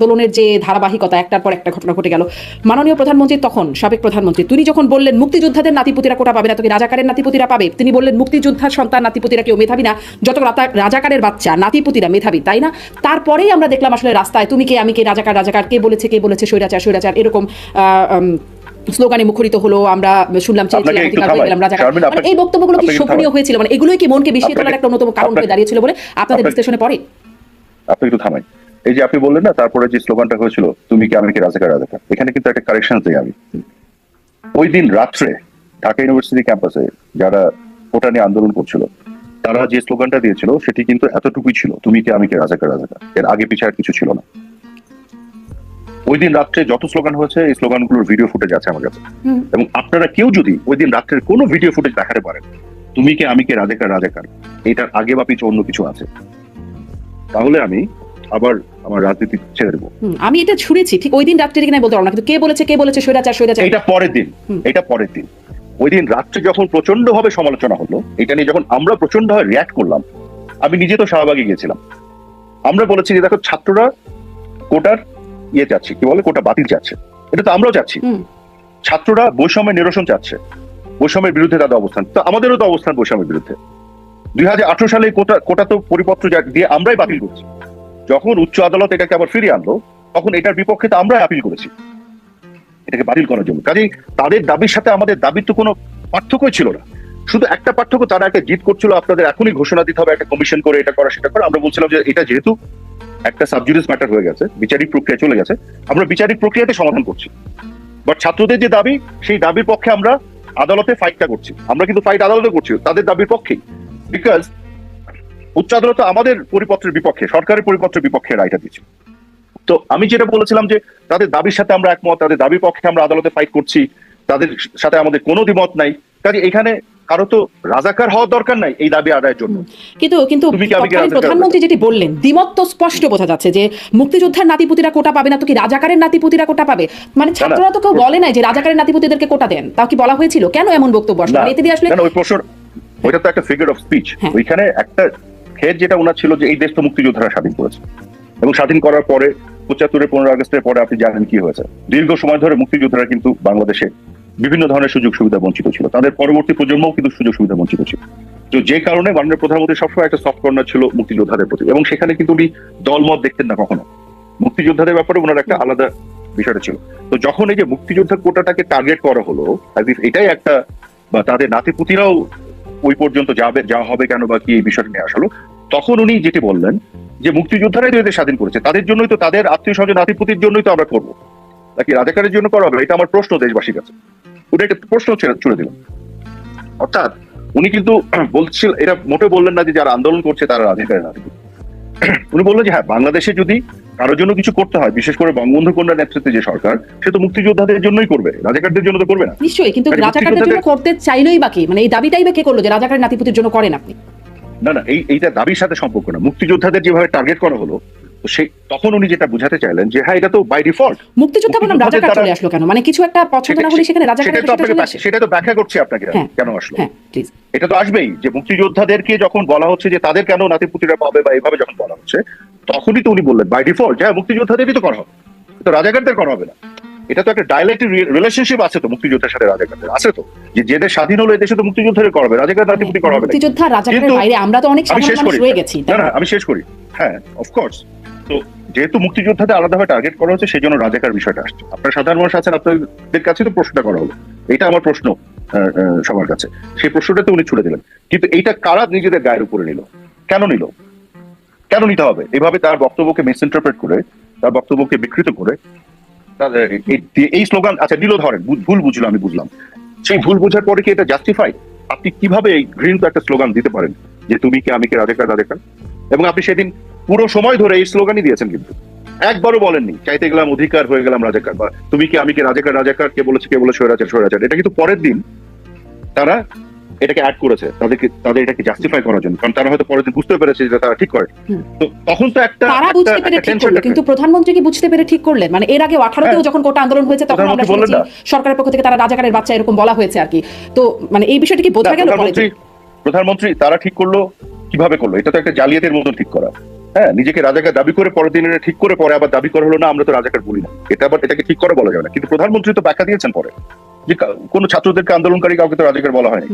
আন্দোলনের যে ধারাবাহিকতা একটার পর একটা ঘটনা ঘটে গেল, মাননীয় প্রধানমন্ত্রী তখন সাবেক প্রধানমন্ত্রী তিনি যখন বললেন মুক্তিযোদ্ধাদের নাতিপুতিরা কোটা পাবে না, তো কি রাজাকারের নাতিপুতিরা পাবে? তিনি বললেন মুক্তিযোদ্ধার সন্তান নাতিপুতিরা কেউ মেধাবী না, যত রাজাকারের বাচ্চা নাতিপুতিরা মেধাবী, তাই না? তারপরেই আমরা দেখলাম আসলে রাস্তায় তুমি কে আমি কে, রাজাকার রাজাকার, কে বলেছে স্বৈরাচার স্বৈরাচার, এরকম স্লোগানে মুখরিত হলো। আমরা শুনলাম এই বক্তব্যগুলো কি শোভনীয় হয়েছিল? মানে এগুলোই কি মনকে বিষিয়ে তোলার একটা অন্যতম কারণ হয়ে দাঁড়িয়েছিল বলে আপনাদের বিশ্লেষণে পড়ে? আপনি একটু থামাই। এই যে আপনি বললেন না, তারপরে যে স্লোগানটা হয়েছিল তুমি কি আমি কি, রাজাকার রাজাকার, এখানে কিন্তু একটা কারেকশন চাই আমি। ওই দিন রাত্রে ঢাকা ইউনিভার্সিটি ক্যাম্পাসে যারা কোটা নিয়ে আন্দোলন করছিল তারা যে স্লোগানটা দিয়েছিল সেটি কিন্তু এতটুকুই ছিল, তুমি কি আমি কি, রাজাকার রাজাকার, এর আগে পিছে আর কিছু ছিল না। ওই দিন রাত্রে যত স্লোগান হয়েছে এই স্লোগানগুলোর ভিডিও ফুটেজ আছে আমার কাছে, এবং আপনারা কেউ যদি ওই দিন রাত্রের কোনো ভিডিও ফুটেজ দেখাতে পারেন তুমি কি আমি কি, রাজাকার রাজাকার, এটার আগে বা পিছে অন্য কিছু আছে, তাহলে আমি আবার আমার রাজনীতি ছেড়ে দেবো। আমি এটা ছুড়েছি ঠিক ওই দিন রাত্রে কিনা বলতে পারবো না, কিন্তু কে বলেছে স্বৈরাচার স্বৈরাচার, এটা পরের দিন ওই দিন রাত্রে যখন প্রচন্ড ভাবে সমালোচনা হলো, এটা নিয়ে যখন আমরা প্রচন্ড ভাবে রিয়াক্ট করলাম, আমি নিজে তো শাহবাগে গিয়েছিলাম। আমরা বলেছি যে দেখো ছাত্ররা কোটার চাচ্ছে, কি বলে কোটা বাতিল চাচ্ছে, এটা তো আমরাও চাচ্ছি। ছাত্ররা বৈষম্যের নিরসন চাচ্ছে, বৈষম্যের বিরুদ্ধে তাদের অবস্থান, তো আমাদেরও তো অবস্থান বৈষম্যের বিরুদ্ধে। 2018 সালে কোটা তো পরিপত্র দিয়ে আমরাই বাতিল করছি। যখন উচ্চ আদালত এটাকে আবার ফিরিয়ে আনলো তখন এটার বিপক্ষে তো আমরাই আপিল করেছি এটাকে বাতিল করার জন্য। কাজেই তাদের দাবির সাথে আমাদের দাবির তো কোনো পার্থক্যই ছিল না, শুধু একটা পার্থক্য, তারা একটা জিদ করছিল আপনাদের এখনই ঘোষণা দিতে হবে একটা কমিশন করে এটা করা সেটা করা। আমরা বলছিলাম যে এটা যেহেতু একটা সাবজুডিস ম্যাটার হয়ে গেছে, বিচারিক প্রক্রিয়া চলে গেছে, আমরা বিচারিক প্রক্রিয়াতে সমাধান করছি। বাট ছাত্রদের যে দাবি সেই দাবির পক্ষে আমরা আদালতে ফাইটটা করছি, আমরা কিন্তু ফাইট আদালতে করছি তাদের দাবির পক্ষেই, বিকজ উচ্চ আদালত আমাদের পরিপত্রের বিপক্ষে, সরকারের পরিপত্রের বিপক্ষে রায়টা দিচ্ছে। তো আমি যেটা বলেছিলাম যে তাদের দাবির সাথে আমরা একমত, তাদের দাবির পক্ষে আমরা আদালতে ফাইট করছি, তাদের সাথে আমাদের কোনো দ্বিমত নাই। কাজে এখানে কারো তো রাজাকার হওয়ার দরকার নাই এই দাবি আদায়ের জন্য। কিন্তু প্রধানমন্ত্রী যেটি বললেন, দ্বিমত তো স্পষ্ট বোঝা যাচ্ছে যে মুক্তিযোদ্ধার নাতিপুতিরা কোটা পাবে না, তো কি রাজাকারের নাতিপুতিরা কোটা পাবে? মানে ছাত্ররা তো কেউ বলে নাই যে রাজাকারের নাতিপুতিদেরকে কোটা দেন, তাও কি বলা হয়েছিল? কেন এমন বক্তব্য আসলে এতে দিয়ে আসলে ওই প্রশ্ন, ওইটা তো একটা ফিগার অফ স্পিচ। ওইখানে একটা খেদ যেটা ওনার ছিল যে এই দেশ তো মুক্তিযোদ্ধারা স্বাধীন করেছে, এবং স্বাধীন করার পরে 75 15 আগস্টের পরে আপনি জানেন কি হয়েছে, দীর্ঘ সময় ধরে মুক্তিযোদ্ধারা কিন্তু বাংলাদেশে বিভিন্ন ধরনের সুযোগ সুবিধা বঞ্চিত ছিল, তাদের পরবর্তী প্রজন্মও কিন্তু সুযোগ সুবিধা বঞ্চিত ছিল। তো যে কারণে মাননীয় প্রধানমন্ত্রী সবসময় একটা সফট কর্নার ছিল মুক্তিযোদ্ধাদের প্রতি, এবং সেখানে কিন্তু উনি দলমত দেখতেন না কখনো, মুক্তিযোদ্ধাদের ব্যাপারে ওনার একটা আলাদা বিষয়টা ছিল। তো যখন এই যে মুক্তিযোদ্ধা কোটাটাকে টার্গেট করা হলো, এটাই একটা বা তাদের নাতিপুতিরাও ওই পর্যন্ত যাওয়া হবে কেন বা কি, এই বিষয়টা নিয়ে আসলো, তখন উনি যেটি বললেন যে মুক্তিযোদ্ধারাই তো এদের স্বাধীন করেছে, তাদের জন্যই তো, তাদের আত্মীয় স্বজন নাতিপুতির জন্যই তো আমরা করবো, নাকি রাজাকারের জন্য করা হবে? এটা আমার প্রশ্ন দেশবাসীর কাছে, উনি একটা প্রশ্ন ছুড়ে দিলেন। অর্থাৎ উনি কিন্তু বলছিল, এটা মোটে বললেন না যে যারা আন্দোলন করছে তারা রাজাকারের নাতিপুতি। উনি বললেন যে হ্যাঁ, বাংলাদেশে যদি কারোর জন্য কিছু করতে হয়, বিশেষ করে বঙ্গবন্ধু কন্যার নেতৃত্বে যে সরকার, সে তো মুক্তিযোদ্ধাদের জন্যই করবে, রাজাকারদের জন্য তো করবে না। নিশ্চয়ই, কিন্তু রাজাকারদের জন্য করতে চাইলেই বাকি, মানে এই দাবিটাই বা কে করলো যে রাজাকারের নাতিপুতির জন্য করেন আপনি? না, এইটা দাবির সাথে সম্পর্ক না। মুক্তিযোদ্ধাদের যেভাবে টার্গেট করা হলো, তখন উনি যেটা বুঝাতে চাইলেন যে হ্যাঁ, এটা তো বাই ডিফল্ট মুক্তিযোদ্ধা বনাম রাজাকার চলে আসলো কেন? মানে কিছু একটা পছন্দ না হলে সেখানে রাজাকারের বিষয়টা চলে আসে। সেটা তো ব্যাখ্যা করছি আপনাকে কেন আসলো। এটা তো আসবেই যে মুক্তিযোদ্ধাদেরকে যখন বলা হচ্ছে যে তাদের কেন নাতিপুতিরা পাবে বা এইভাবে যখন বলা হচ্ছে, তখনই তো উনি বললেন বাই ডিফল্ট হ্যাঁ মুক্তিযোদ্ধাদেরই তো করা হবে, তো রাজাকারদের করা হবে না। এটা তো একটা ডাইলেক্টিভ রিলেশনশিপ আছে তো মুক্তিযোদ্ধার সাথে রাজাকারদের, আছে তো, যে দেশ স্বাধীন হলো এই দেশে তো মুক্তিযোদ্ধাদের করা হবে, রাজাকার নাতিপুতি করা হবে না। মুক্তিযোদ্ধা রাজাকারের বাইরে আমরা তো অনেক সাধারণ মানুষ রয়ে গেছি। না, আমি শেষ করি। হ্যাঁ, অফকোর্স। তো যেহেতু মুক্তিযোদ্ধাদের আলাদাভাবে টার্গেট করা হচ্ছে, সেই জন্য রাজাকার বিষয়টা আসছে। আপনারা সাধারণ মানুষ আছেন, আপনাদের কাছে তো প্রশ্নটা করা হলো, এটা আমার প্রশ্ন সবার কাছে, সেই প্রশ্নটাতে উনি ছুড়ে দিলেন। কিন্তু এইটা কারা নিজেদের গায়ের উপরে নিল? কেন নিতে হবে? এভাবে তার বক্তব্যকে মিসইন্টারপ্রেট করে, তার বক্তব্যকে বিকৃত করে এই স্লোগান, আচ্ছা নিল, ধরেন ভুল বুঝলো, আমি বুঝলাম, সেই ভুল বোঝার পরে কি এটা জাস্টিফাই? আপনি কিভাবে এই ঘৃণিত একটা স্লোগান দিতে পারেন যে তুমি কি আমি কি, রাজাকার রাজাকার? এবং আপনি সেদিন পুরো সময় ধরে এই স্লোগানই দিয়েছেন, কিন্তু একবারও বলেননি চাইতে গেলাম অধিকার, হয়ে গেলাম রাজাকার, বা তুমি কি আমি কি, রাজাকার রাজাকার, কে বলে স্বৈরাচার স্বৈরাচার। এটা কিন্তু পরের দিন তারা এটাকে অ্যাড করেছে তাদের এটাকে জাস্টিফাই করার জন্য, কারণ তারা হয়তো পরের দিন বুঝতে পেরেছে যে তারা ঠিক করে। তো তখন তো একটা তারা বুঝতে পেরে ঠিক করলো, কিন্তু প্রধানমন্ত্রী কি বুঝতে পেরে ঠিক করলেন? মানে এর আগে 18তেও যখন কোটা আন্দোলন হয়েছে তখন আমরা শুনেছি সরকারের পক্ষ থেকে তারা রাজাকারের বাচ্চা এরকম বলা হয়েছে আর কি। তো মানে এই বিষয়টা কি বোঝা গেল? প্রধানমন্ত্রী তারা ঠিক করলো, কিভাবে করলো? এটা তো একটা জালিয়াতের মতন ঠিক করা। হ্যাঁ, নিজেকে রাজাকার দাবি করে পরের দিন এটা ঠিক করে পরে আবার দাবি করা হলো না আমরা তো রাজাকার বলি না, এটাকে ঠিক করে বলা যাবে না। কিন্তু প্রধানমন্ত্রী তো ব্যাখ্যা দিয়েছেন পরে যে কোনো ছাত্রদেরকে আন্দোলনকারী কাউকে তো রাজাকার বলা হয়নি।